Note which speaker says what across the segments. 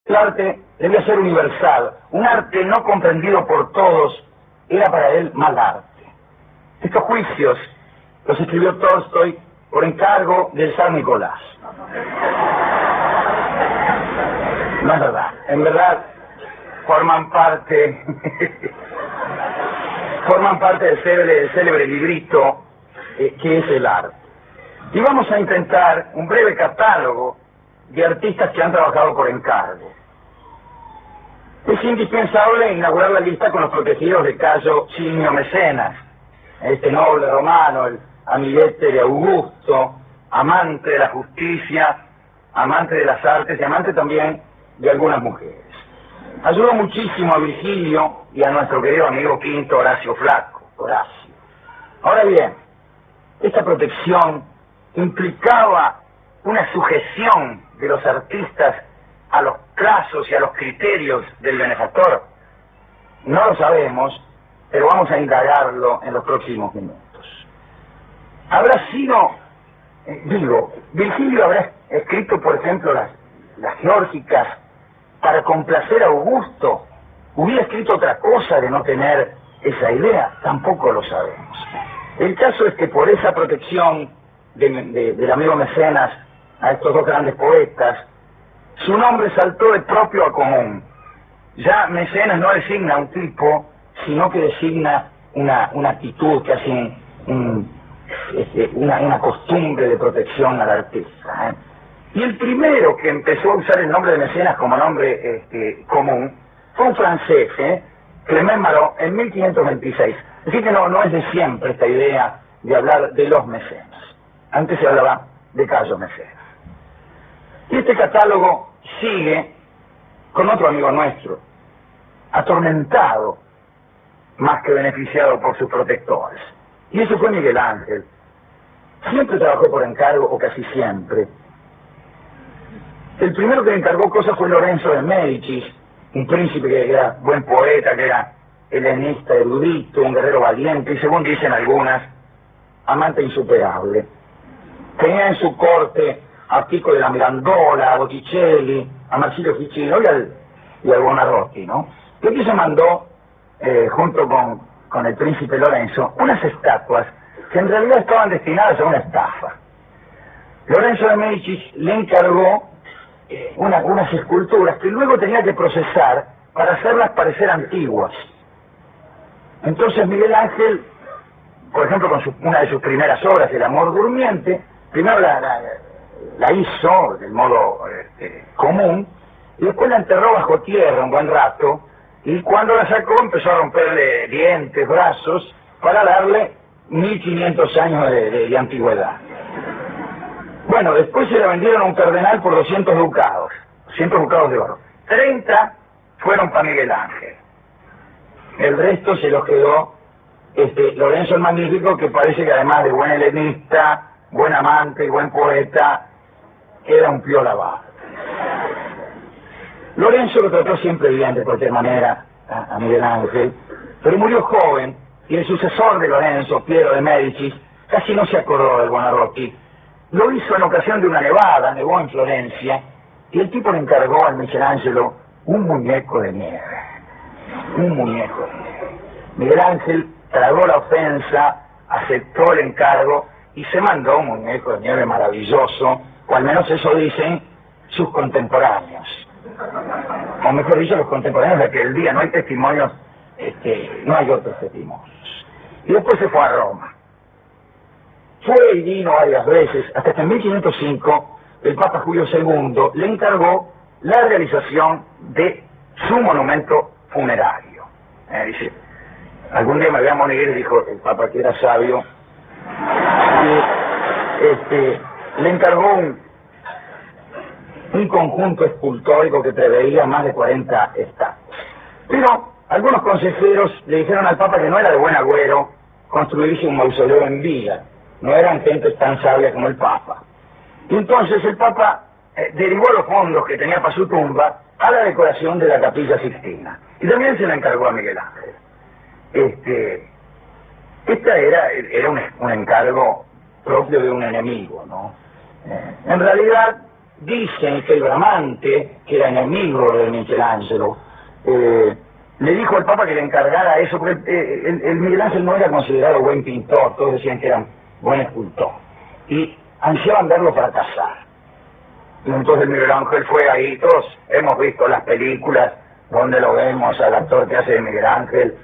Speaker 1: El arte debía ser universal. Un arte no comprendido por todos era para él mal arte. Estos juicios los escribió Tolstoy por encargo del zar Nicolás. No es verdad. En verdad, forman parte del célebre librito que es el arte. Y vamos a intentar un breve catálogo de artistas que han trabajado por encargo. Es indispensable inaugurar la lista con los protegidos de Cayo Cinio Mecenas, este noble romano, el amiguete de Augusto, amante de la justicia, amante de las artes y amante también de algunas mujeres. Ayudó muchísimo a Virgilio y a nuestro querido amigo Quinto Horacio Flaco, Horacio. Ahora bien, esta protección implicaba una sujeción de los artistas a los plazos y a los criterios del benefactor. No lo sabemos, pero vamos a indagarlo en los próximos minutos. Habrá sido, Virgilio habrá escrito, por ejemplo, las Geórgicas para complacer a Augusto. ¿Hubiera escrito otra cosa de no tener esa idea? Tampoco lo sabemos. El caso es que por esa protección del amigo Mecenas a estos dos grandes poetas, su nombre saltó de propio a común. Ya Mecenas no designa un tipo, sino que designa una actitud, casi una costumbre de protección al artista. Y el primero que empezó a usar el nombre de Mecenas como nombre común fue un francés, Clement Marot, en 1526. Así que no es de siempre esta idea de hablar de los mecenas. Antes se hablaba de Cayo Mecenas. Y este catálogo sigue con otro amigo nuestro, atormentado más que beneficiado por sus protectores. Y eso fue Miguel Ángel. Siempre trabajó por encargo, o casi siempre. El primero que le encargó cosas fue Lorenzo de Médicis, un príncipe que era buen poeta, que era helenista erudito, un guerrero valiente, y según dicen algunas, amante insuperable. Tenía en su corte a Pico de la Mirandola, a Botticelli, a Marsilio Ficino y al Buonarroti, ¿no? Y aquí se mandó, junto con el príncipe Lorenzo, unas estatuas que en realidad estaban destinadas a una estafa. Lorenzo de Médicis le encargó unas esculturas que luego tenía que procesar para hacerlas parecer antiguas. Entonces Miguel Ángel, por ejemplo, con una de sus primeras obras, El amor durmiente, primero la hizo del modo común, y después la enterró bajo tierra un buen rato, y cuando la sacó empezó a romperle dientes, brazos, para darle 1500 años de antigüedad. Bueno, después se la vendieron a un cardenal por 200 ducados de oro. 30 fueron para Miguel Ángel. El resto se los quedó Lorenzo el Magnífico, que parece que además de buen helenista, buen amante y buen poeta, era un piola bajo. Lorenzo lo trató siempre bien, de cualquier manera, a Miguel Ángel, pero murió joven, y el sucesor de Lorenzo, Piero de Médicis, casi no se acordó del Buonarroti. Lo hizo en ocasión de una nevada, nevó en Florencia, y el tipo le encargó al Michelangelo un muñeco de nieve. Un muñeco de nieve. Miguel Ángel tragó la ofensa, aceptó el encargo y se mandó un muñeco de nieve maravilloso, o al menos eso dicen sus contemporáneos. O mejor dicho, los contemporáneos de aquel día. No hay testimonios, no hay otros testimonios. Y después se fue a Roma. Fue y vino varias veces, hasta que en 1505 el Papa Julio II le encargó la realización de su monumento funerario. Dice, algún día me voy a morir, dijo el Papa, que era sabio, y le encargó un conjunto escultórico que preveía más de 40 estatuas. Pero algunos consejeros le dijeron al Papa que no era de buen agüero construirse un mausoleo en vida. No eran gente tan sabia como el Papa. Y entonces el Papa derivó los fondos que tenía para su tumba a la decoración de la Capilla Sixtina. Y también se la encargó a Miguel Ángel. Era un encargo propio de un enemigo, ¿no? En realidad, dicen que el Bramante, que era enemigo de Michelangelo, le dijo al Papa que le encargara eso, porque el Miguel Ángel no era considerado buen pintor, todos decían que era buen escultor, y ansiaban verlo fracasar. Y entonces Miguel Ángel fue ahí, todos hemos visto las películas donde lo vemos al actor que hace de Miguel Ángel,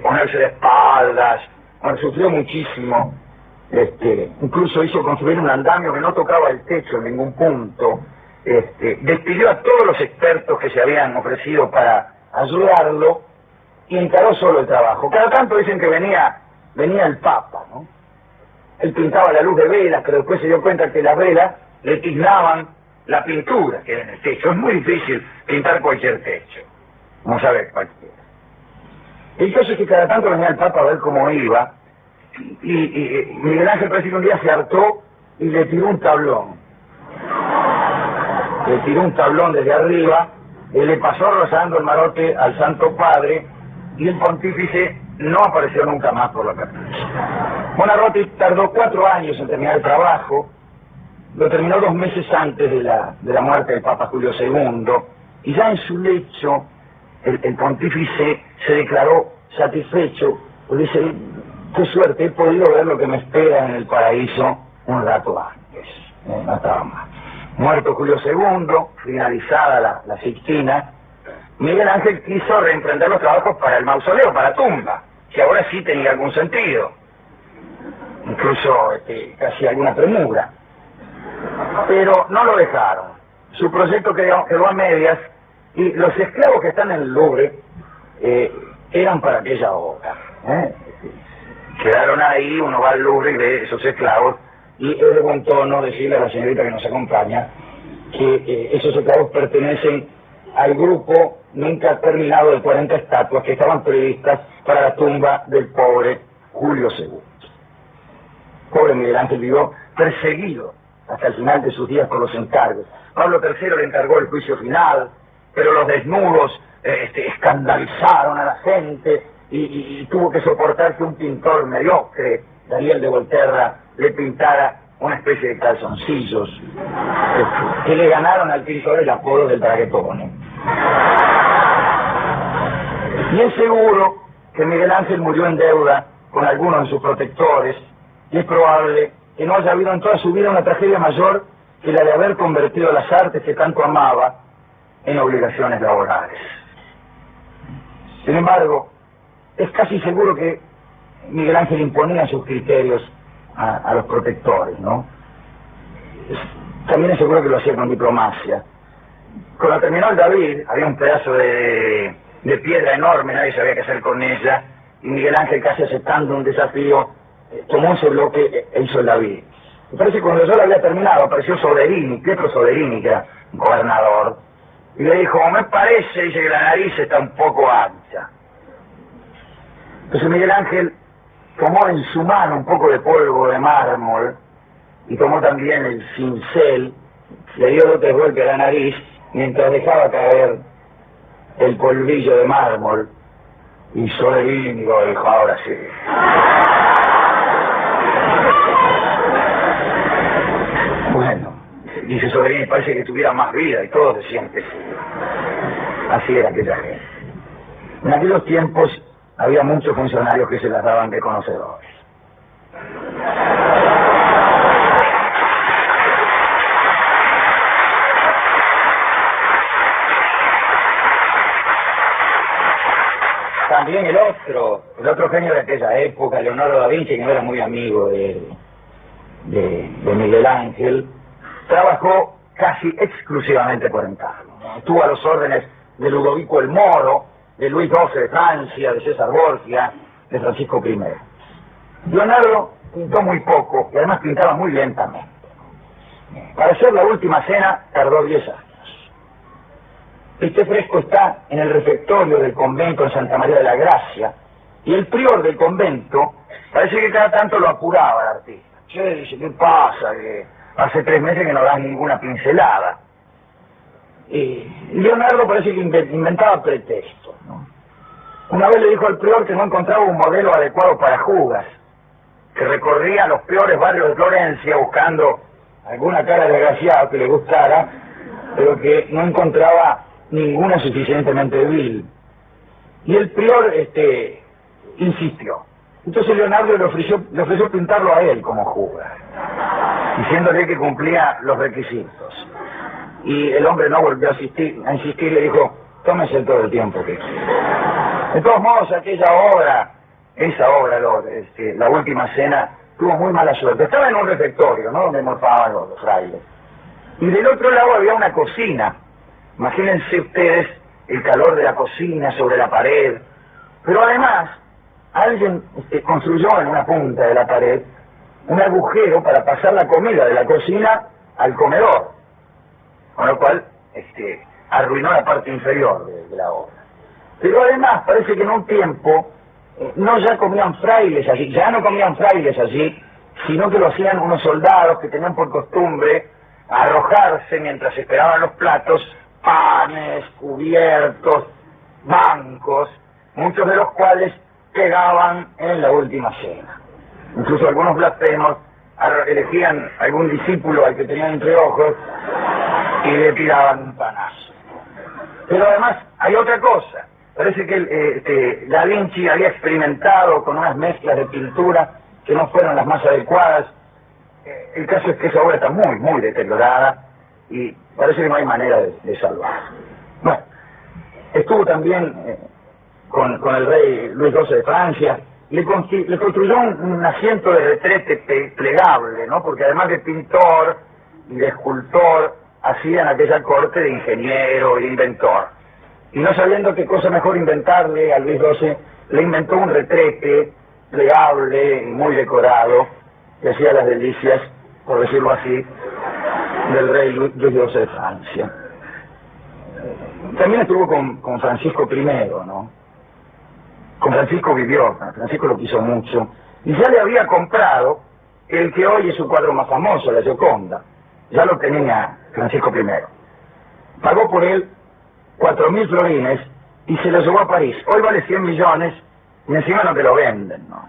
Speaker 1: ponerse de espaldas, sufrió muchísimo, incluso hizo construir un andamio que no tocaba el techo en ningún punto, despidió a todos los expertos que se habían ofrecido para ayudarlo y encaró solo el trabajo. Cada tanto dicen que venía el Papa, ¿no? Él pintaba la luz de velas, pero después se dio cuenta que las velas le tiznaban la pintura que era en el techo. Es muy difícil pintar cualquier techo, como sabe cualquiera. El caso es que cada tanto venía el Papa a ver cómo iba, y Miguel Ángel parece que un día se hartó y le tiró un tablón. Le tiró un tablón desde arriba, y le pasó rozando el marote al Santo Padre, y el pontífice no apareció nunca más por la capilla. Buonarroti tardó 4 años en terminar el trabajo, lo terminó 2 meses antes de la muerte del Papa Julio II, y ya en su lecho el pontífice se declaró satisfecho, porque dice: qué suerte, he podido ver lo que me espera en el paraíso un rato antes. No estaba mal. Muerto Julio II, finalizada la Sixtina, Miguel Ángel quiso reemprender los trabajos para el mausoleo, para la tumba, que ahora sí tenía algún sentido, incluso casi alguna premura. Pero no lo dejaron. Su proyecto quedó a medias, y los esclavos que están en el Louvre eran para aquella obra. Quedaron ahí, uno va al Louvre y ve esos esclavos, y es de buen tono decirle a la señorita que nos acompaña que esos esclavos pertenecen al grupo nunca terminado de 40 estatuas que estaban previstas para la tumba del pobre Julio II. Pobre Miguel Ángel vivió perseguido hasta el final de sus días por los encargos. Pablo III le encargó el juicio final, pero los desnudos escandalizaron a la gente, y tuvo que soportar que un pintor mediocre, Daniel de Volterra, le pintara una especie de calzoncillos que le ganaron al pintor el apodo del braguetone. Y es seguro que Miguel Ángel murió en deuda con algunos de sus protectores, y es probable que no haya habido en toda su vida una tragedia mayor que la de haber convertido las artes que tanto amaba en obligaciones laborales. Sin embargo, es casi seguro que Miguel Ángel imponía sus criterios a los protectores, ¿no? También es seguro que lo hacía con diplomacia. Cuando terminó el David, había un pedazo de piedra enorme, nadie sabía qué hacer con ella, y Miguel Ángel, casi aceptando un desafío, tomó ese bloque e hizo el David. Me parece que cuando yo lo había terminado, apareció Soderini, Pietro Soderini, que era un gobernador, y le dijo: me parece, dice, que la nariz está un poco ancha. Entonces Miguel Ángel tomó en su mano un poco de polvo de mármol, y tomó también el cincel, le dio 2 o 3 golpes a la nariz, mientras dejaba caer el polvillo de mármol, y Soderini dijo: ahora sí. Bueno, dice Soderini, parece que tuviera más vida, y todos decían que sí. Así era aquella gente. En aquellos tiempos había muchos funcionarios que se las daban de conocedores. También el otro genio de aquella época, Leonardo da Vinci, que no era muy amigo de Miguel Ángel, trabajó casi exclusivamente por encargo. Estuvo a los órdenes de Ludovico el Moro, de Luis XII de Francia, de César Borgia, de Francisco I. Leonardo pintó muy poco, y además pintaba muy lentamente. Para hacer La Última Cena tardó 10 años. Este fresco está en el refectorio del convento en Santa María de la Gracia, y el prior del convento parece que cada tanto lo apuraba al artista. Che, dice, ¿qué pasa? Que hace 3 meses que no das ninguna pincelada. Y Leonardo parece que inventaba pretextos, ¿no? Una vez le dijo al prior que no encontraba un modelo adecuado para Judas, que recorría los peores barrios de Florencia buscando alguna cara de desgraciado que le gustara, pero que no encontraba ninguna suficientemente vil. Y el prior insistió. Entonces Leonardo le ofreció pintarlo a él como Judas, diciéndole que cumplía los requisitos. Y el hombre no volvió a insistir, le dijo, tómese todo el tiempo que quiera. De todos modos, esa obra, la última cena, tuvo muy mala suerte. Estaba en un refectorio, ¿no?, donde morfaban los frailes. Y del otro lado había una cocina. Imagínense ustedes el calor de la cocina sobre la pared. Pero además, alguien construyó en una punta de la pared un agujero para pasar la comida de la cocina al comedor. Con lo cual, arruinó la parte inferior de la obra. Pero además, parece que en un tiempo, no comían frailes allí, sino que lo hacían unos soldados que tenían por costumbre arrojarse mientras esperaban los platos, panes, cubiertos, bancos, muchos de los cuales pegaban en la última cena. Incluso algunos blasfemos elegían algún discípulo al que tenían entre ojos y le tiraban un panazo. Pero además hay otra cosa. Parece que Da Vinci había experimentado con unas mezclas de pintura que no fueron las más adecuadas. El caso es que esa obra está muy, muy deteriorada y parece que no hay manera de salvarla. Bueno, estuvo también con el rey Luis XII de Francia. Le construyó un asiento de retrete plegable, ¿no? Porque además de pintor y de escultor, hacía en aquella corte de ingeniero e inventor. Y no sabiendo qué cosa mejor inventarle a Luis XII, le inventó un retrete plegable y muy decorado, que hacía las delicias, por decirlo así, del rey Luis XII de Francia. También estuvo con Francisco I, ¿no? Con Francisco vivió, Francisco lo quiso mucho, y ya le había comprado el que hoy es su cuadro más famoso, la Gioconda. Ya lo tenía Francisco I. Pagó por él 4.000 florines y se lo llevó a París. Hoy vale 100 millones y encima no te lo venden, ¿no?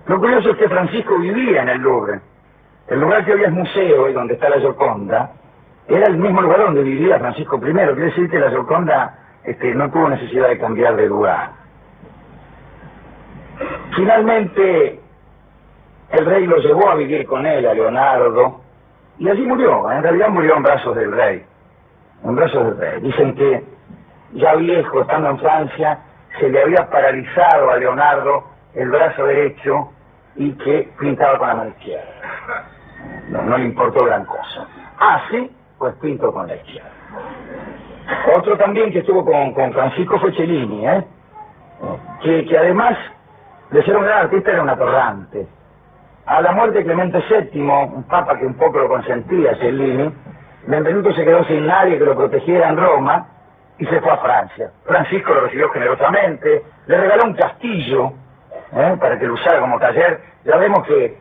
Speaker 1: Lo curioso es que Francisco vivía en el Louvre. El lugar que hoy es museo y donde está la Gioconda era el mismo lugar donde vivía Francisco I. Quiere decir que la Gioconda no tuvo necesidad de cambiar de lugar. Finalmente, el rey lo llevó a vivir con él, a Leonardo, y allí murió. En realidad murió en brazos del rey. En brazos del rey. Dicen que, ya viejo, estando en Francia, se le había paralizado a Leonardo el brazo derecho y que pintaba con la mano izquierda. No le importó gran cosa. Ah, sí, pues pinto con la izquierda. Otro también que estuvo con Francisco fue Cellini, que además de ser un gran artista era un atorrante. A la muerte de Clemente VII, un papa que un poco lo consentía, Cellini, Benvenuto se quedó sin nadie que lo protegiera en Roma y se fue a Francia. Francisco lo recibió generosamente, le regaló un castillo para que lo usara como taller. Ya vemos que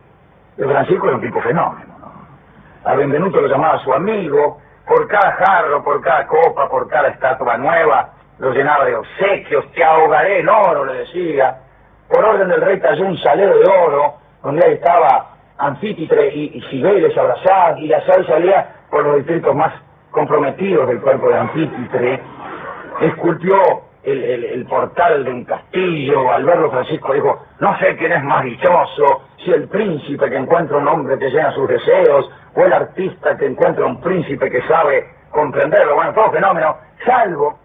Speaker 1: Francisco era un tipo fenómeno, ¿no? A Benvenuto lo llamaba su amigo. Por cada jarro, por cada copa, por cada estatua nueva, lo llenaba de obsequios. Te ahogaré en oro, le decía. Por orden del rey cayó un salero de oro, donde ahí estaba Anfítitre y Cibeles abrazadas, y la sal salía por los distritos más comprometidos del cuerpo de Anfítitre. Esculpió el portal de un castillo. Al verlo, Francisco dijo, no sé quién es más dichoso, si el príncipe que encuentra un hombre que llena sus deseos, o el artista que encuentra un príncipe que sabe comprenderlo. Bueno, todo fenómeno, salvo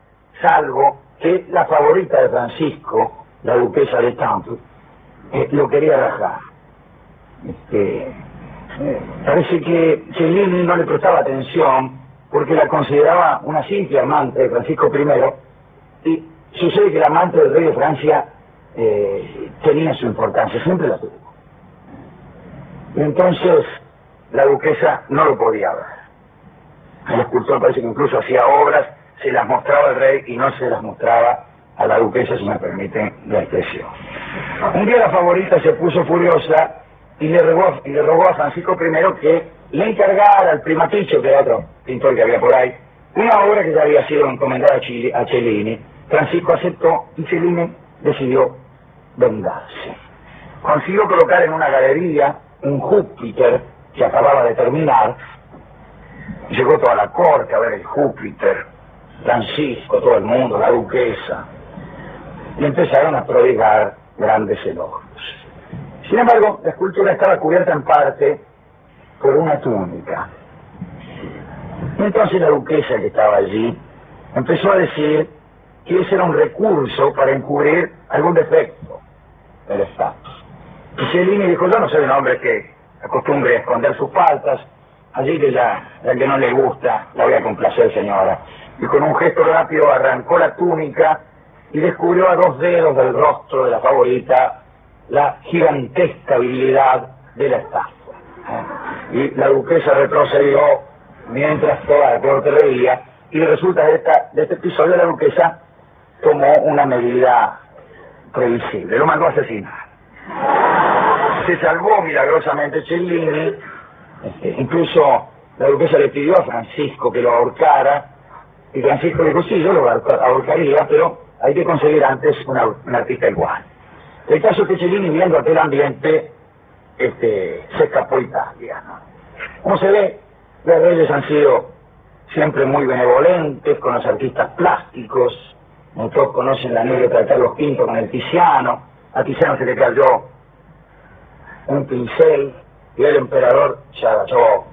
Speaker 1: que la favorita de Francisco, la duquesa de Étampes, lo quería rajar. Parece que Cellini no le prestaba atención porque la consideraba una simple amante de Francisco I, y sucede que el amante del rey de Francia tenía su importancia, siempre la tuvo. Y entonces la duquesa no lo podía ver. El escultor parece que incluso hacía obras, se las mostraba al rey y no se las mostraba a la duquesa, si me permiten la expresión. Un día la favorita se puso furiosa y le rogó a Francisco I que le encargara al Primaticcio, que era otro pintor que había por ahí, una obra que ya había sido encomendada a Cellini. Francisco aceptó y Cellini decidió vengarse. Consiguió colocar en una galería un Júpiter que acababa de terminar. Llegó toda la corte a ver el Júpiter, Francisco, todo el mundo, la duquesa, y empezaron a prodigar grandes elogios. Sin embargo, la escultura estaba cubierta en parte por una túnica. Y entonces la duquesa que estaba allí empezó a decir que ese era un recurso para encubrir algún defecto del estatus. Y Cellini dijo, yo no soy un hombre que acostumbre a esconder sus faltas, allí que ya que no le gusta, la voy a complacer, señora. Y con un gesto rápido arrancó la túnica y descubrió a 2 dedos del rostro de la favorita la gigantesca habilidad de la estatua. Y la duquesa retrocedió mientras toda la corte reía, y resulta de este episodio la duquesa tomó una medida previsible, lo mandó a asesinar. Se salvó milagrosamente Cellini, incluso la duquesa le pidió a Francisco que lo ahorcara, y Francisco dijo, sí, yo lo ahorcaría, pero hay que conseguir antes un artista igual. El caso es que Cellini, viendo aquel ambiente, se escapó a Italia, ¿no? Como se ve, los reyes han sido siempre muy benevolentes con los artistas plásticos. Todos conocen la anécdota de Carlos V con el Tiziano. A Tiziano se le cayó un pincel y el emperador se agachó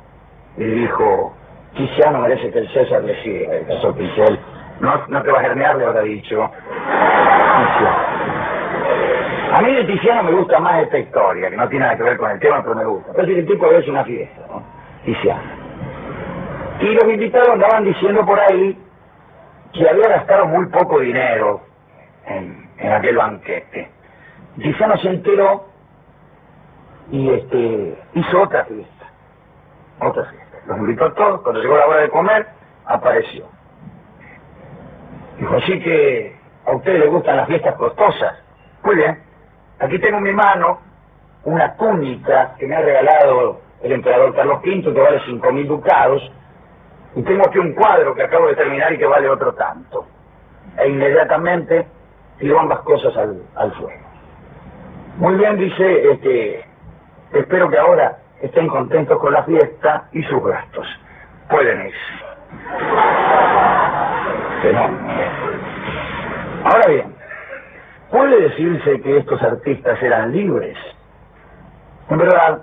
Speaker 1: y dijo, Tiziano merece que el César le siga el caso pincel. No te vas a herniar, le habrá dicho. A mí de Tiziano me gusta más esta historia, que no tiene nada que ver con el tema, pero me gusta. Pero si el tipo es una fiesta, ¿no? Tiziano. Y los invitados andaban diciendo por ahí que había gastado muy poco dinero en aquel banquete. Tiziano se enteró y hizo otra fiesta. Los invitó a todos, cuando llegó la hora de comer, apareció. Dijo, así que a ustedes les gustan las fiestas costosas. Muy bien, aquí tengo en mi mano una túnica que me ha regalado el emperador Carlos V, que vale 5.000 ducados, y tengo aquí un cuadro que acabo de terminar y que vale otro tanto. E inmediatamente tiró ambas cosas al suelo. Muy bien, dice, espero que ahora estén contentos con la fiesta y sus gastos. Pueden irse. Ahora bien, ¿puede decirse que estos artistas eran libres? En verdad,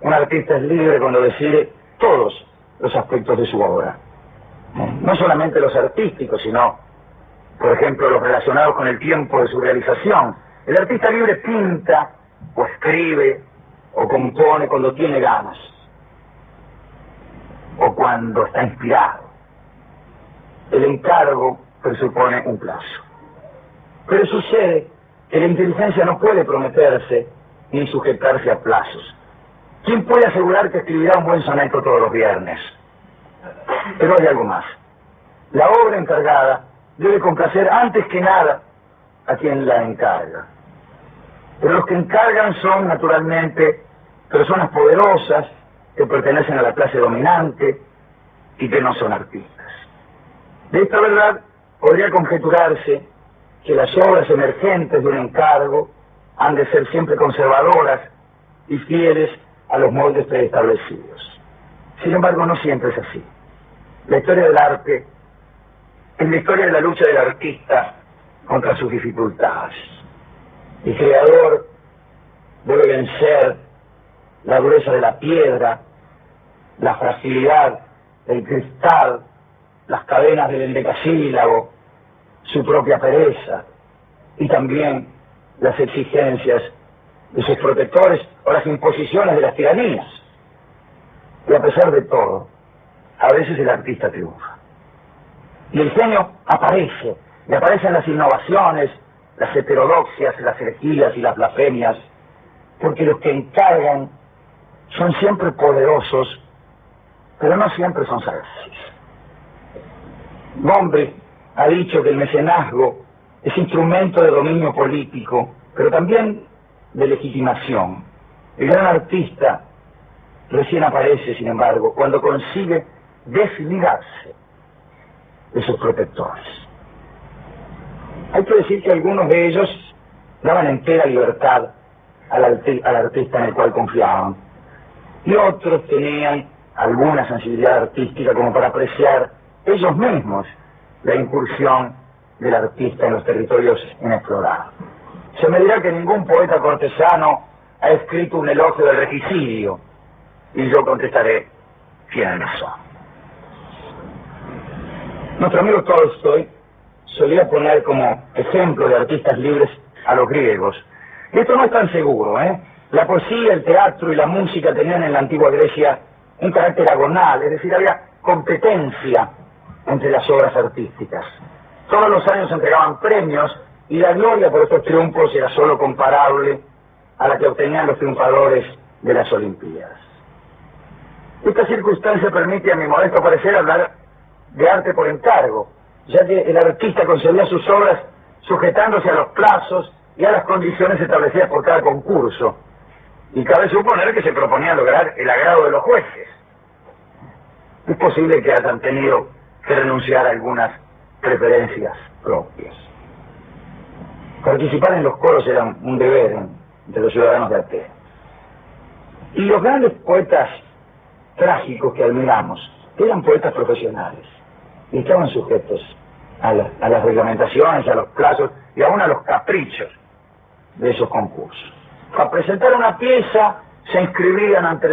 Speaker 1: un artista es libre cuando decide todos los aspectos de su obra. No solamente los artísticos, sino, por ejemplo, los relacionados con el tiempo de su realización. El artista libre pinta, o escribe, o compone cuando tiene ganas, o cuando está inspirado. El encargo presupone un plazo. Pero sucede que la inteligencia no puede prometerse ni sujetarse a plazos. ¿Quién puede asegurar que escribirá un buen soneto todos los viernes? Pero hay algo más. La obra encargada debe complacer antes que nada a quien la encarga. Pero los que encargan son, naturalmente, personas poderosas que pertenecen a la clase dominante y que no son artistas. De esta verdad podría conjeturarse que las obras emergentes de un encargo han de ser siempre conservadoras y fieles a los moldes preestablecidos. Sin embargo, no siempre es así. La historia del arte es la historia de la lucha del artista contra sus dificultades. El creador debe vencer la dureza de la piedra, la fragilidad del cristal, las cadenas del endecasílabo, su propia pereza y también las exigencias de sus protectores o las imposiciones de las tiranías. Y a pesar de todo, a veces el artista triunfa. Y el genio aparece, y aparecen las innovaciones, las heterodoxias, las herejías y las blasfemias, porque los que encargan son siempre poderosos, pero no siempre son sagaces. Gombrich ha dicho que el mecenazgo es instrumento de dominio político, pero también de legitimación. El gran artista recién aparece, sin embargo, cuando consigue desligarse de sus protectores. Hay que decir que algunos de ellos daban entera libertad al artista en el cual confiaban. y otros tenían alguna sensibilidad artística como para apreciar ellos mismos la incursión del artista en los territorios inexplorados. Se me dirá que ningún poeta cortesano ha escrito un elogio del regicidio, y yo contestaré, tienen razón. Nuestro amigo Tolstoy solía poner como ejemplo de artistas libres a los griegos. Y esto no es tan seguro, ¿eh? La poesía, el teatro y la música tenían en la antigua Grecia un carácter agonal, es decir, había competencia entre las obras artísticas. Todos los años se entregaban premios y la gloria por estos triunfos era solo comparable a la que obtenían los triunfadores de las Olimpiadas. Esta circunstancia permite a mi modesto parecer hablar de arte por encargo, ya que el artista concebía sus obras sujetándose a los plazos y a las condiciones establecidas por cada concurso, y cabe suponer que se proponía lograr el agrado de los jueces. Es posible que hayan tenido que renunciar a algunas preferencias propias. Participar en los coros era un deber entre los ciudadanos de Atenas. Y los grandes poetas trágicos que admiramos eran poetas profesionales y estaban sujetos a las reglamentaciones, a los plazos y aún a los caprichos de esos concursos. Para presentar una pieza se inscribían ante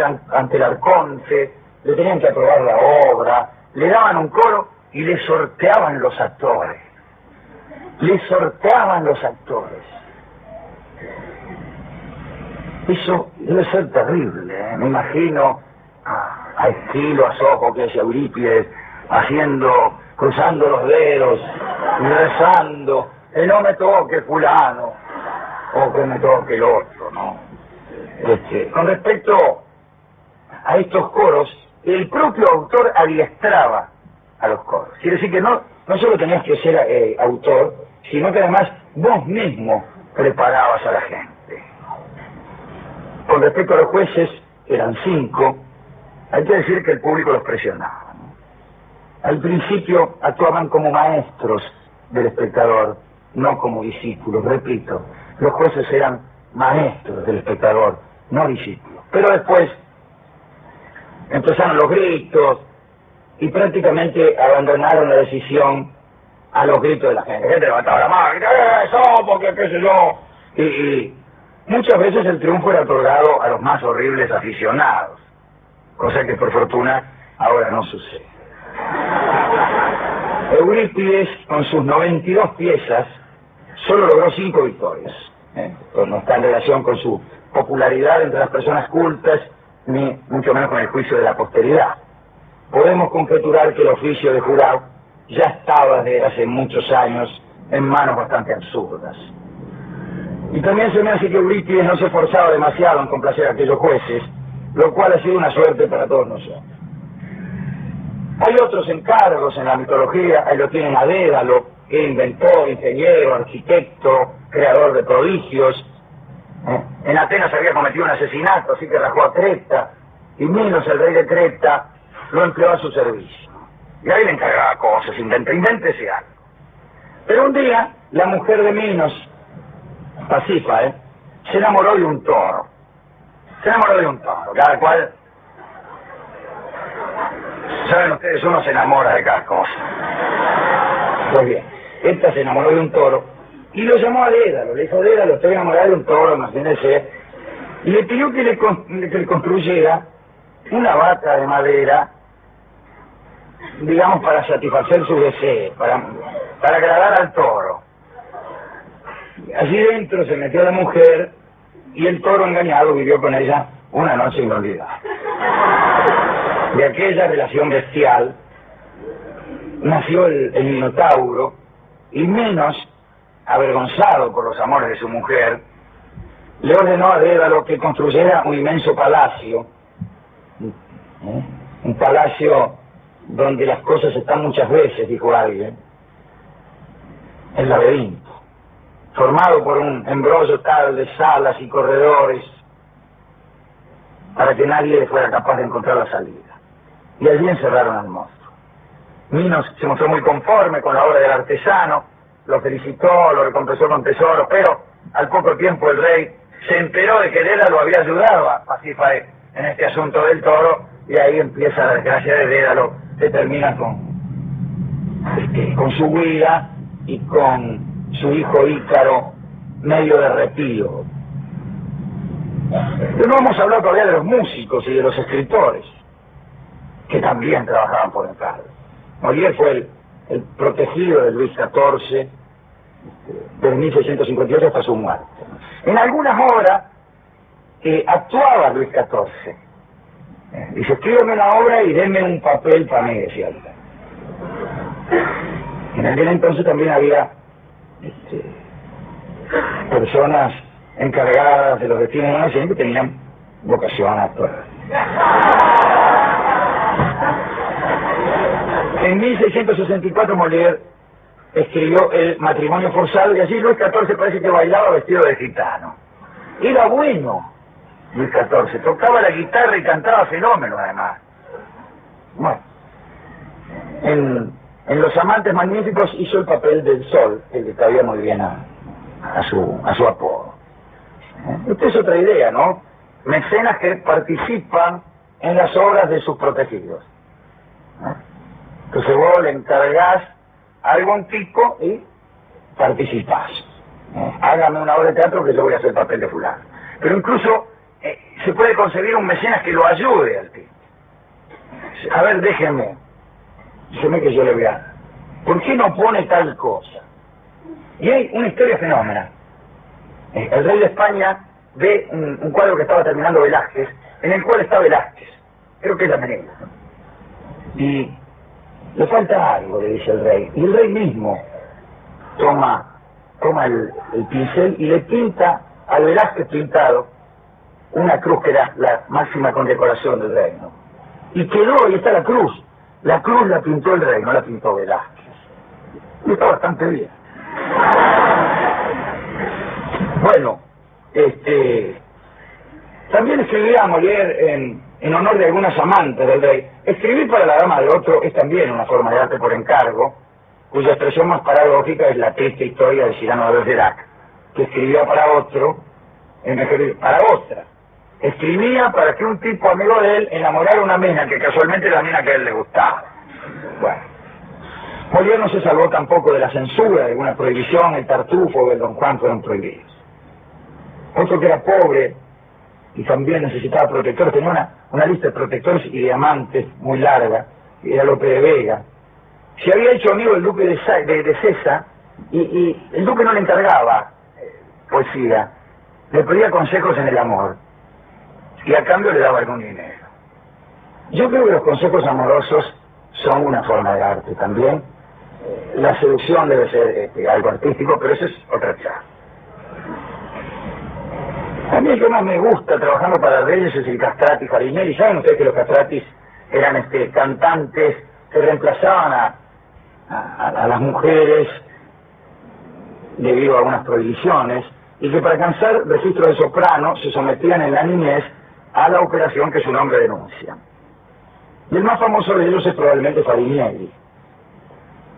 Speaker 1: el arconte, le tenían que aprobar la obra, le daban un coro y le sorteaban los actores. Le sorteaban los actores. Eso debe ser terrible, ¿eh? Me imagino a Esquilo, a Sófocles y a Eurípides cruzando los dedos y rezando, que no me toque fulano o que me toque el otro, ¿no? Con respecto a estos coros, el propio autor adiestraba a los coros. Quiere decir que no solo tenías que ser autor, sino que además vos mismo preparabas a la gente. Con respecto a los jueces, eran 5, hay que decir que el público los presionaba, ¿no? Al principio actuaban como maestros del espectador, no como discípulos. Repito, los jueces eran maestros del espectador, no discípulos. Pero después empezaron los gritos y prácticamente abandonaron la decisión a los gritos de la gente. La gente levantaba la mano, eso, porque qué sé yo. Y muchas veces el triunfo era otorgado a los más horribles aficionados, cosa que por fortuna ahora no sucede. Eurípides, con sus 92 piezas, solo logró 5 victorias. No está en relación con su popularidad entre las personas cultas, ni mucho menos con el juicio de la posteridad. Podemos conjeturar que el oficio de jurado ya estaba desde hace muchos años en manos bastante absurdas. Y también se me hace que Eurípides no se esforzaba demasiado en complacer a aquellos jueces, lo cual ha sido una suerte para todos nosotros. Hay otros encargos en la mitología, ahí lo tienen a Dédalo, que inventor, ingeniero, arquitecto, creador de prodigios. En Atenas había cometido un asesinato, así que rajó a Creta, y Minos, el rey de Creta, lo empleó a su servicio. Y ahí le encargaba cosas, invéntese algo. Pero un día, la mujer de Minos, Pasífae, se enamoró de un toro. Cada cual, saben ustedes, uno se enamora de cada cosa. Pues bien, esta se enamoró de un toro y lo llamó a Dédalo. Le dijo: Dédalo, estoy enamorada de un toro, imagínese. Y le pidió que le construyera una vaca de madera, digamos, para satisfacer su deseo, para agradar al toro. Allí dentro se metió la mujer y el toro, engañado, vivió con ella una noche inolvidable. De aquella relación bestial nació el Minotauro, y Minos, avergonzado por los amores de su mujer, le ordenó a Dédalo que construyera un inmenso palacio, un palacio donde las cosas están muchas veces, dijo alguien, el laberinto, formado por un embrollo tal de salas y corredores para que nadie fuera capaz de encontrar la salida. Y allí encerraron al monstruo. Minos se mostró muy conforme con la obra del artesano, lo felicitó, lo recompensó con tesoros, pero al poco tiempo el rey se enteró de que Dédalo había ayudado a Pasífae en este asunto del toro, y ahí empieza la desgracia de Dédalo, que termina con su huida y con su hijo Ícaro medio derretido. Pero no hemos hablado todavía de los músicos y de los escritores, que también trabajaban por encargo. Molière fue el protegido de Luis XIV desde 1658 hasta su muerte. En algunas obras actuaba Luis XIV. Dice, escríbeme una obra y denme un papel para mí, decía él. En aquel entonces también había personas encargadas de los destinos de la nación que tenían vocación actual. En 1664 Molière escribió El matrimonio forzado, y allí Luis XIV parece que bailaba vestido de gitano. Era bueno Luis XIV, tocaba la guitarra y cantaba fenómeno además. Bueno, en Los amantes magníficos hizo el papel del sol, que le cabía muy bien a su apodo. Esta es otra idea, ¿no? Mecenas que participan en las obras de sus protegidos. Entonces vos le encargás a algún tipo y participás. Hágame una obra de teatro que yo voy a hacer el papel de fulano. Pero incluso se puede conseguir un mecenas que lo ayude al tipo. A ver, déjeme que yo le voy a... ¿Por qué no pone tal cosa? Y hay una historia fenómena. El rey de España ve un cuadro que estaba terminando Velázquez, en el cual está Velázquez. Creo que es la Menela. Y le falta algo, le dice el rey. Y el rey mismo toma el pincel y le pinta al Velázquez pintado una cruz que era la máxima condecoración del reino. Y quedó, ahí está la cruz. La cruz la pintó el rey, no la pintó Velázquez. Y está bastante bien. Bueno, también escribía Molière en honor de algunas amantes del rey. Escribir para la dama de otro es también una forma de arte por encargo, cuya expresión más paradójica es la triste historia de Cyrano de Bergerac, que escribía para otro, para otra. Escribía para que un tipo amigo de él enamorara a una mina, que casualmente era la mina que a él le gustaba. Bueno, Molière no se salvó tampoco de la censura, de alguna prohibición. El Tartufo o el Don Juan fueron prohibidos. Otro que era pobre y también necesitaba protectores, tenía una lista de protectores y de amantes muy larga, era Lope de Vega. Se había hecho amigo del duque de César, y el duque no le encargaba poesía, le pedía consejos en el amor, y a cambio le daba algún dinero. Yo creo que los consejos amorosos son una forma de arte también. La seducción debe ser algo artístico, pero eso es otra charla. A mí el que más me gusta trabajando para reyes es el Castrati Farinelli. Saben ustedes que los Castratis eran cantantes que reemplazaban a las mujeres debido a algunas prohibiciones, y que para alcanzar registro de soprano se sometían en la niñez a la operación que su nombre denuncia. Y el más famoso de ellos es probablemente Farinelli.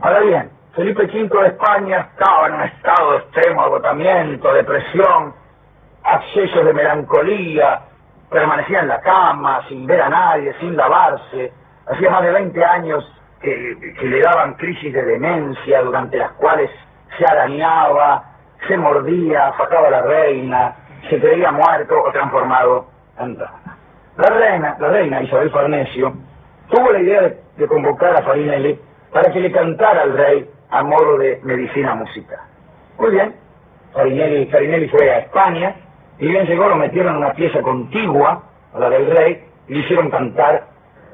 Speaker 1: Ahora bien, Felipe V de España estaba en un estado de extremo agotamiento, depresión, accesos de melancolía, permanecía en la cama, sin ver a nadie, sin lavarse. Hacía más de 20 años que le daban crisis de demencia, durante las cuales se arañaba, se mordía, facaba a la reina, se creía muerto o transformado en rana. La reina Isabel Farnesio tuvo la idea de convocar a Farinelli para que le cantara al rey a modo de medicina musical. Muy bien, Farinelli fue a España, y bien llegó, lo metieron en una pieza contigua a la del rey, y le hicieron cantar,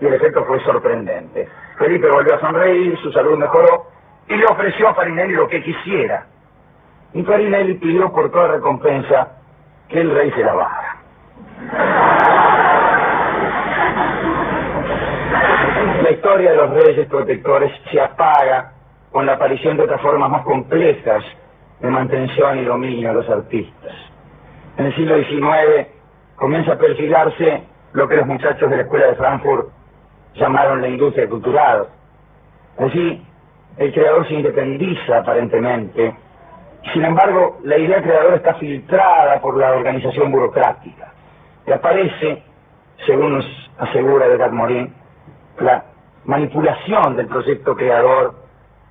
Speaker 1: y el efecto fue sorprendente. Felipe volvió a sonreír, su salud mejoró, y le ofreció a Farinelli lo que quisiera. Y Farinelli pidió por toda recompensa que el rey se lavara. La historia de los reyes protectores se apaga con la aparición de otras formas más complejas de mantención y dominio de los artistas. En el siglo XIX comienza a perfilarse lo que los muchachos de la escuela de Frankfurt llamaron la industria cultural. Así, el creador se independiza aparentemente. Sin embargo, la idea creadora está filtrada por la organización burocrática. Y aparece según nos asegura Edgar Morin, la manipulación del proyecto creador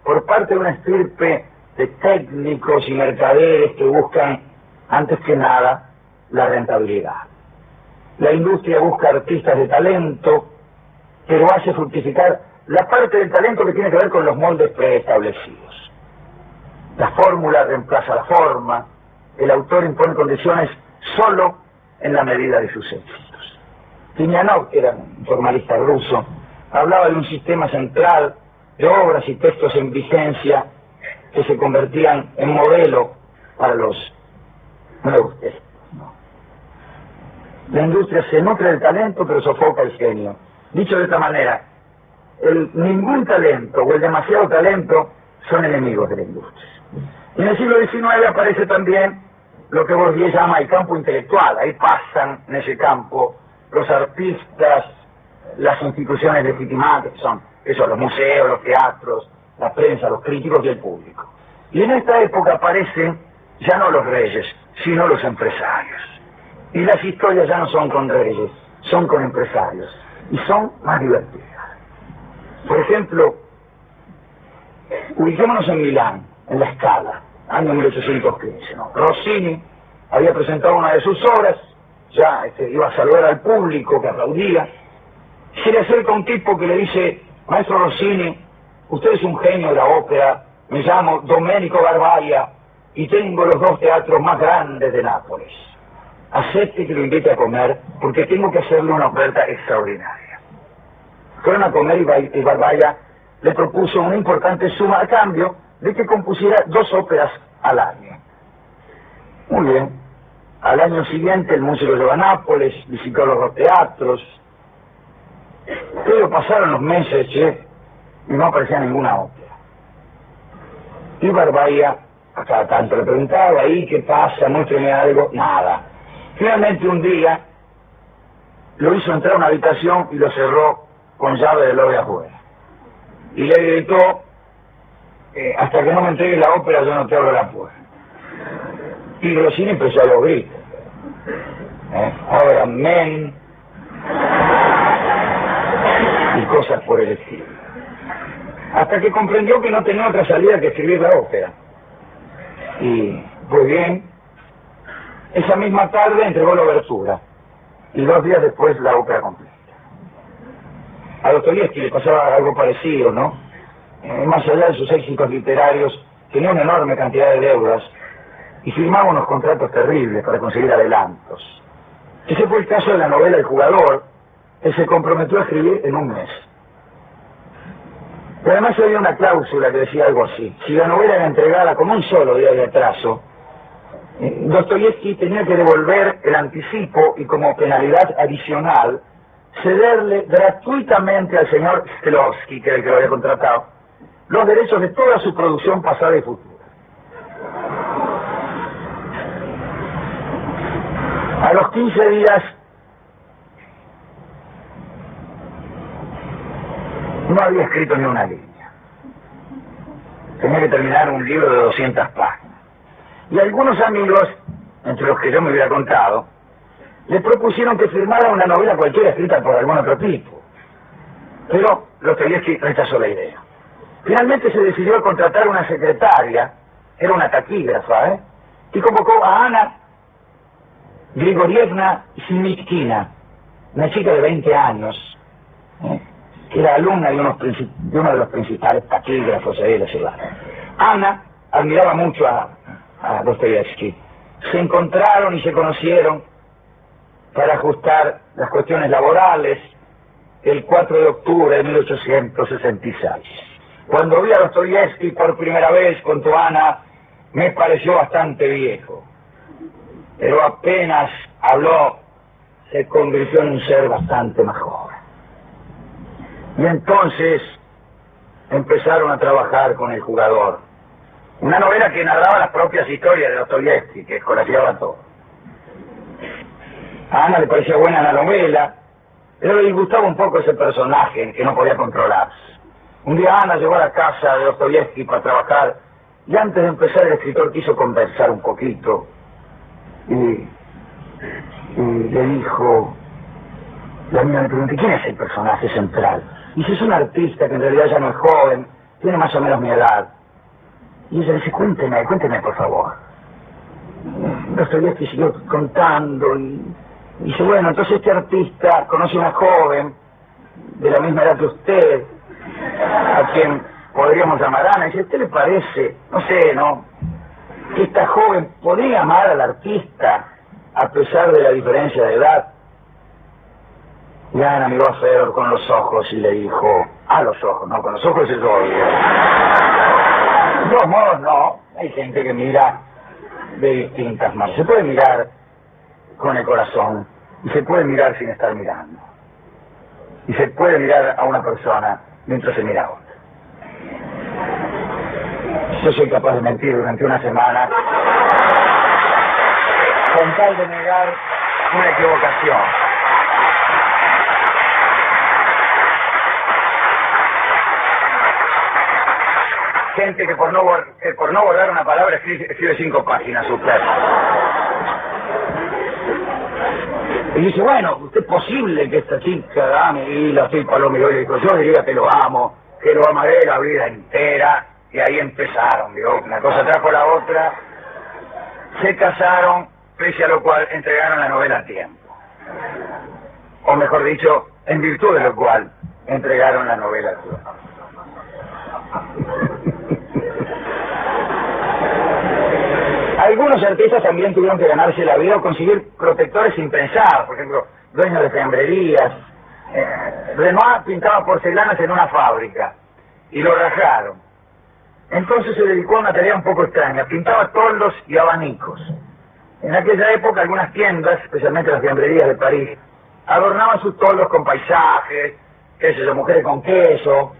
Speaker 1: por parte de una estirpe de técnicos y mercaderes que buscan, antes que nada, la rentabilidad. La industria busca artistas de talento, pero hace fructificar la parte del talento que tiene que ver con los moldes preestablecidos. La fórmula reemplaza la forma, el autor impone condiciones solo en la medida de sus éxitos. Tinianov, que era un formalista ruso, hablaba de un sistema central de obras y textos en vigencia que se convertían en modelo para los nuevos textos. La industria se nutre del talento, pero sofoca el genio. Dicho de esta manera, el ningún talento o el demasiado talento son enemigos de la industria. Y en el siglo XIX aparece también lo que Bourdieu llama el campo intelectual. Ahí pasan en ese campo los artistas, las instituciones legitimadas, que son los museos, los teatros, la prensa, los críticos y el público. Y en esta época aparecen ya no los reyes, sino los empresarios. Y las historias ya no son con reyes, son con empresarios. Y son más divertidas. Por ejemplo, ubiquémonos en Milán, en la Scala, año 1815, ¿no? Rossini había presentado una de sus obras, ya iba a saludar al público que aplaudía. Se le acerca un tipo que le dice: maestro Rossini, usted es un genio de la ópera, me llamo Domenico Barbaia y tengo los 2 teatros más grandes de Nápoles. Acepte que lo invite a comer porque tengo que hacerle una oferta extraordinaria. Fueron a comer y Barbaia le propuso una importante suma a cambio de que compusiera 2 óperas al año. Muy bien. Al año siguiente el músico lo llevó a Nápoles, visitó los 2 teatros, pero pasaron los meses, y no aparecía ninguna ópera. Y Barbaia a cada tanto le preguntaba: ahí, ¿qué pasa? Muéstreme algo. Nada. Finalmente un día lo hizo entrar a una habitación y lo cerró con llave de lobby afuera. Y le gritó: hasta que no me entregue la ópera yo no te abro la puerta. Y Rossini empezó a los gritos. Ahora, men, y cosas por el estilo. Hasta que comprendió que no tenía otra salida que escribir la ópera. Y, pues bien, esa misma tarde entregó la obertura. Y 2 días después la ópera completa. A Dostoyevski le pasaba algo parecido, ¿no? Más allá de sus éxitos literarios, tenía una enorme cantidad de deudas y firmaba unos contratos terribles para conseguir adelantos. Ese fue el caso de la novela El jugador, que se comprometió a escribir en un mes. Pero además había una cláusula que decía algo así: si la novela era entregada con un solo día de atraso, Dostoyevski tenía que devolver el anticipo y, como penalidad adicional, cederle gratuitamente al señor Shklovsky, que era el que lo había contratado, los derechos de toda su producción pasada y futura. A los 15 días no había escrito ni una línea. Tenía que terminar un libro de 200 páginas. Y algunos amigos, entre los que yo me hubiera contado, le propusieron que firmara una novela cualquiera escrita por algún otro tipo. Pero Dostoyevski rechazó la idea. Finalmente se decidió a contratar una secretaria, era una taquígrafa, y convocó a Ana Grigorievna Simitkina, una chica de 20 años, que era alumna de uno de los principales taquígrafos de la ciudad. Ana admiraba mucho a Dostoyevski. Se encontraron y se conocieron para ajustar las cuestiones laborales el 4 de octubre de 1866. Cuando vi a Dostoyevski por primera vez, contó Ana, me pareció bastante viejo, pero apenas habló, se convirtió en un ser bastante más joven. Y entonces empezaron a trabajar con El jugador, una novela que narraba las propias historias de Dostoyevski, que escolaseaba todo. A Ana le parecía buena la novela, pero le disgustaba un poco ese personaje que no podía controlarse. Un día Ana llegó a la casa de Dostoyevski para trabajar, y antes de empezar el escritor quiso conversar un poquito, y le dijo: La niña me pregunta, ¿quién es el personaje central? Dice, es un artista que en realidad ya no es joven, tiene más o menos mi edad. Y ella dice, cuénteme por favor. Dostoyevski siguió contando y dice, bueno, entonces este artista conoce a una joven de la misma edad que usted, a quien podríamos llamar Ana. Y dice, ¿a usted le parece, no sé, no, que esta joven podría amar al artista a pesar de la diferencia de edad? Y Ana miró a Fedor con los ojos y le dijo, los ojos, no, con los ojos es obvio. De todos modos, no, hay gente que mira de distintas maneras. Se puede mirar con el corazón y se puede mirar sin estar mirando. Y se puede mirar a una persona mientras se mira a otra. Yo soy capaz de mentir durante una semana con tal de negar una equivocación. Gente que por no borrar una palabra escribe 5 páginas su clase. Y dice, bueno, ¿usted es posible que esta chica ame? Y la tipa lo miró y dijo, yo diría que lo amo, que lo amaré la vida entera. Y ahí empezaron, ¿vio? Una cosa trajo la otra. Se casaron, pese a lo cual entregaron la novela a tiempo. O mejor dicho, en virtud de lo cual entregaron la novela a tiempo. Algunos artistas también tuvieron que ganarse la vida o conseguir protectores impensados, por ejemplo, dueños de fiambrerías. Renoir pintaba porcelanas en una fábrica y lo rajaron. Entonces se dedicó a una tarea un poco extraña, pintaba toldos y abanicos. En aquella época algunas tiendas, especialmente las fiambrerías de París, adornaban sus toldos con paisajes, qué sé yo, mujeres con queso,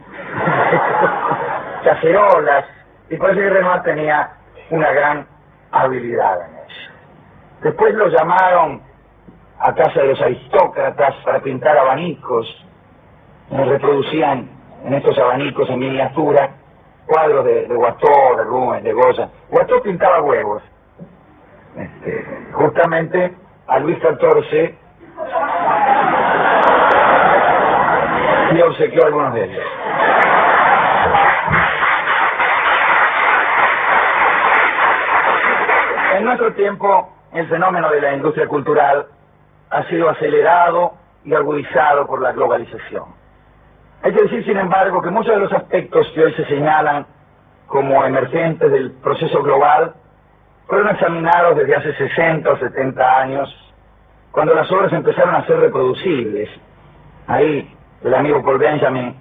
Speaker 1: cacerolas, y por eso que Renoir tenía una gran habilidad en eso. Después lo llamaron a casa de los aristócratas para pintar abanicos. Reproducían en estos abanicos en miniatura cuadros de Watteau, de Rubens, de Goya. Watteau pintaba huevos. Justamente a Luis XIV le obsequió algunos de ellos. En nuestro tiempo, el fenómeno de la industria cultural ha sido acelerado y agudizado por la globalización. Hay que decir, sin embargo, que muchos de los aspectos que hoy se señalan como emergentes del proceso global fueron examinados desde hace 60 o 70 años, cuando las obras empezaron a ser reproducibles. Ahí el amigo Paul Benjamin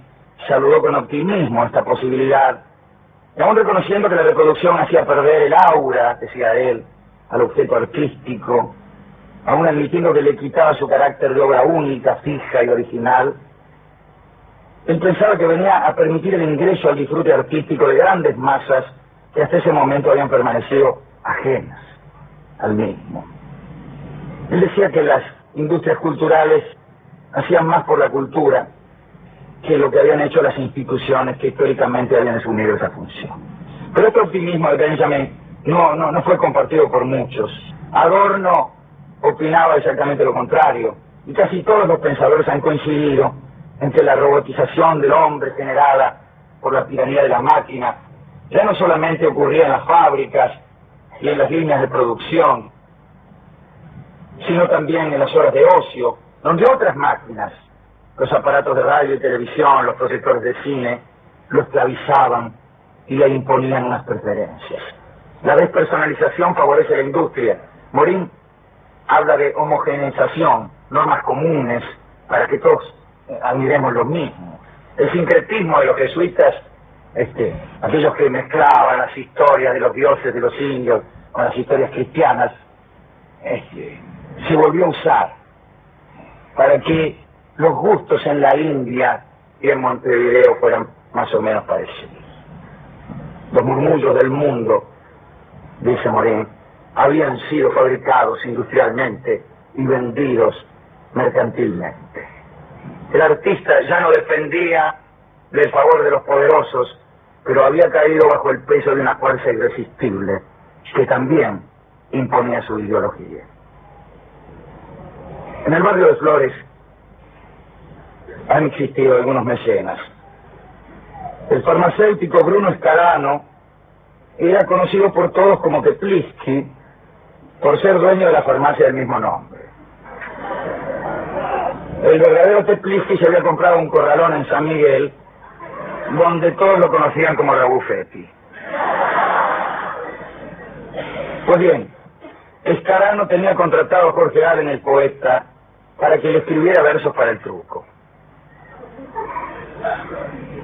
Speaker 1: saludó con optimismo esta posibilidad, y aún reconociendo que la reproducción hacía perder el aura, decía él, al objeto artístico, aún admitiendo que le quitaba su carácter de obra única, fija y original, él pensaba que venía a permitir el ingreso al disfrute artístico de grandes masas que hasta ese momento habían permanecido ajenas al mismo. Él decía que las industrias culturales hacían más por la cultura que lo que habían hecho las instituciones que históricamente habían asumido esa función. Pero este optimismo de Benjamin no fue compartido por muchos. Adorno opinaba exactamente lo contrario, y casi todos los pensadores han coincidido en que la robotización del hombre generada por la tiranía de la máquina ya no solamente ocurría en las fábricas y en las líneas de producción, sino también en las horas de ocio, donde otras máquinas, los aparatos de radio y televisión, los proyectores de cine, lo esclavizaban y le imponían unas preferencias. La despersonalización favorece la industria. Morin habla de homogeneización, normas comunes, para que todos admiremos lo mismo. El sincretismo de los jesuitas, aquellos que mezclaban las historias de los dioses de los indios con las historias cristianas, se volvió a usar para que los gustos en la India y en Montevideo fueran más o menos parecidos. Los murmullos del mundo, dice Morin, habían sido fabricados industrialmente y vendidos mercantilmente. El artista ya no dependía del favor de los poderosos, pero había caído bajo el peso de una fuerza irresistible que también imponía su ideología. En el barrio de Flores, han existido algunos mecenas. El farmacéutico Bruno Scarano era conocido por todos como Tepliski, por ser dueño de la farmacia del mismo nombre. El verdadero Tepliski se había comprado un corralón en San Miguel, donde todos lo conocían como Rabufetti. Pues bien, Scarano tenía contratado a Jorge Allen, el poeta, para que le escribiera versos para el truco.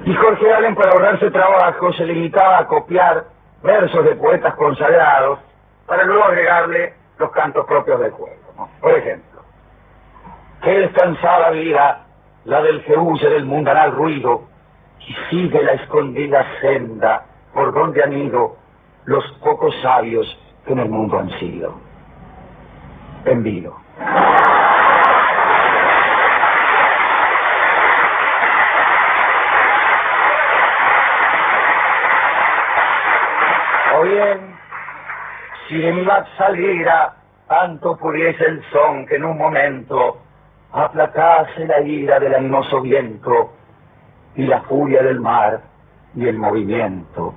Speaker 1: Y Jorge Allen, para ahorrarse trabajo, se limitaba a copiar versos de poetas consagrados para luego agregarle los cantos propios del juego, ¿no? Por ejemplo, qué descansada vida la del que huye del mundanal ruido y sigue la escondida senda por donde han ido los pocos sabios que en el mundo han sido. Envido. O bien, si de mi voz saliera, tanto pudiese el son que en un momento aplacase la ira del animoso viento y la furia del mar y el movimiento.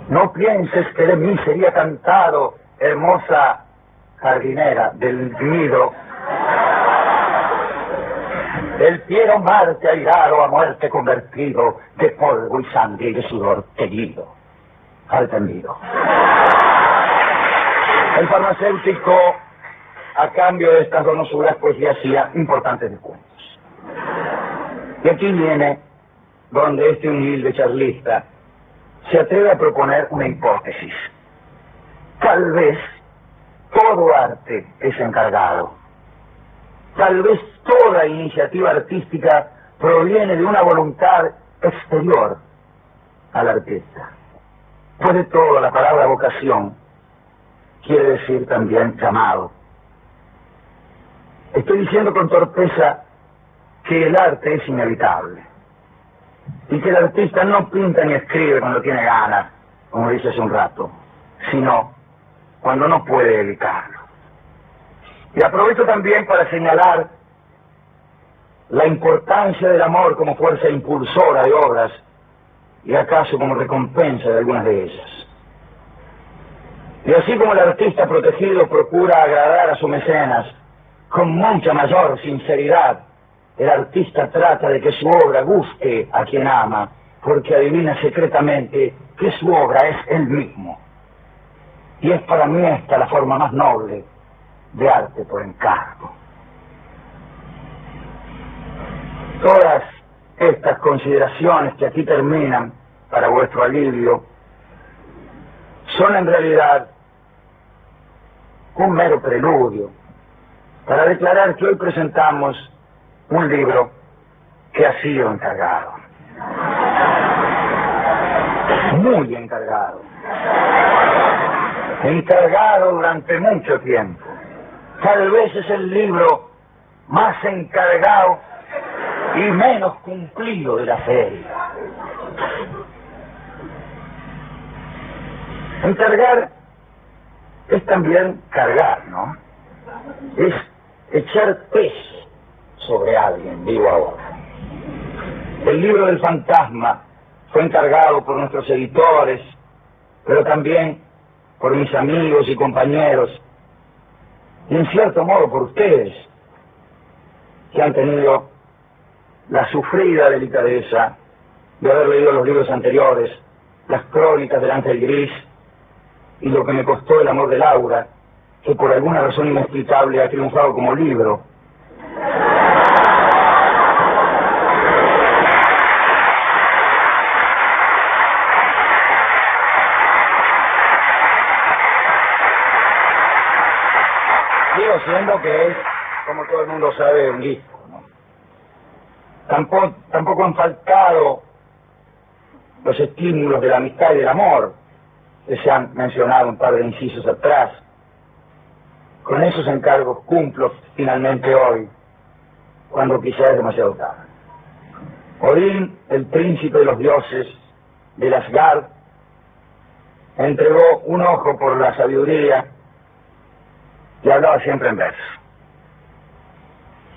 Speaker 1: No pienses que de mí sería cantado, hermosa jardinera del nido. El fiero Marte airado a muerte convertido, de polvo y sangre y de sudor teñido. Al tendido. El farmacéutico, a cambio de estas donosuras, pues le hacía importantes descuentos. Y aquí viene donde este humilde charlista se atreve a proponer una hipótesis. Tal vez todo arte es encargado. Tal vez toda iniciativa artística proviene de una voluntad exterior al artista. Después de todo, la palabra vocación quiere decir también llamado. Estoy diciendo con torpeza que el arte es inevitable y que el artista no pinta ni escribe cuando tiene ganas, como dije hace un rato, sino cuando no puede evitarlo. Y aprovecho también para señalar la importancia del amor como fuerza impulsora de obras y acaso como recompensa de algunas de ellas. Y así como el artista protegido procura agradar a sus mecenas con mucha mayor sinceridad, el artista trata de que su obra guste a quien ama, porque adivina secretamente que su obra es él mismo. Y es para mí esta la forma más noble de arte por encargo. Todas estas consideraciones que aquí terminan, para vuestro alivio, son en realidad un mero preludio para declarar que hoy presentamos un libro que ha sido encargado. Muy encargado. Encargado durante mucho tiempo. Tal vez es el libro más encargado y menos cumplido de la serie. Encargar es también cargar, ¿no? Es echar peso sobre alguien, digo ahora. El libro del fantasma fue encargado por nuestros editores, pero también por mis amigos y compañeros, y en cierto modo por ustedes, que han tenido la sufrida delicadeza de haber leído los libros anteriores, las crónicas del Ángel Gris, y lo que me costó El amor de Laura, que por alguna razón inexplicable ha triunfado como libro. Digo, siendo que es, como todo el mundo sabe, un disco, ¿no? Tampoco han faltado los estímulos de la amistad y del amor, que se han mencionado un par de incisos atrás. Con esos encargos cumplo finalmente hoy, cuando quizá es demasiado tarde. Odín, el príncipe de los dioses del Asgard, entregó un ojo por la sabiduría y hablaba siempre en verso.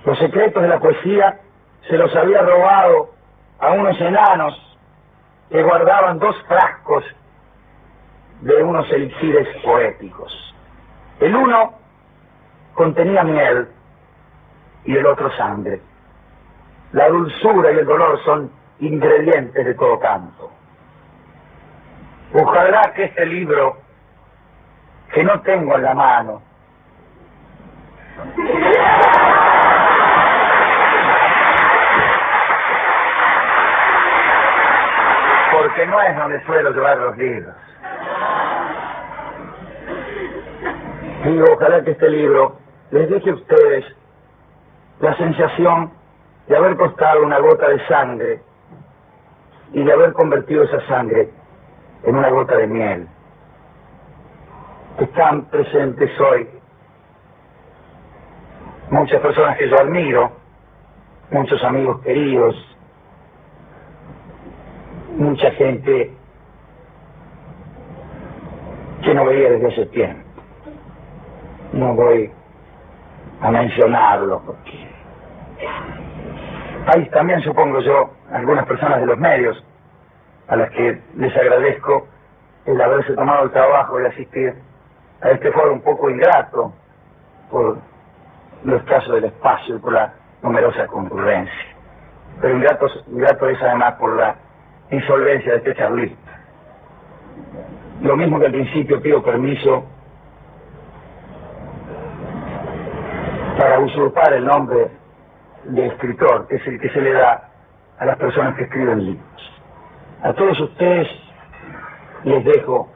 Speaker 1: Los secretos de la poesía se los había robado a unos enanos que guardaban 2 frascos de unos elixires poéticos. El uno contenía miel y el otro sangre. La dulzura y el dolor son ingredientes de todo canto. Ojalá que este libro, que no tengo en la mano, porque no es donde suelo llevar los libros. Digo, ojalá que este libro les deje a ustedes la sensación de haber costado una gota de sangre y de haber convertido esa sangre en una gota de miel. Están presentes hoy muchas personas que yo admiro, muchos amigos queridos, mucha gente que no veía desde hace tiempo. No voy a mencionarlo porque hay también, supongo yo, algunas personas de los medios a las que les agradezco el haberse tomado el trabajo de asistir a este foro un poco ingrato por lo escaso del espacio y por la numerosa concurrencia. Pero ingrato es además por la insolvencia de este charlista. Lo mismo que al principio pido permiso para usurpar el nombre de escritor, que es el que se le da a las personas que escriben libros. A todos ustedes les dejo,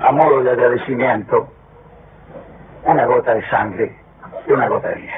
Speaker 1: a modo de agradecimiento, una gota de sangre y una gota de miel.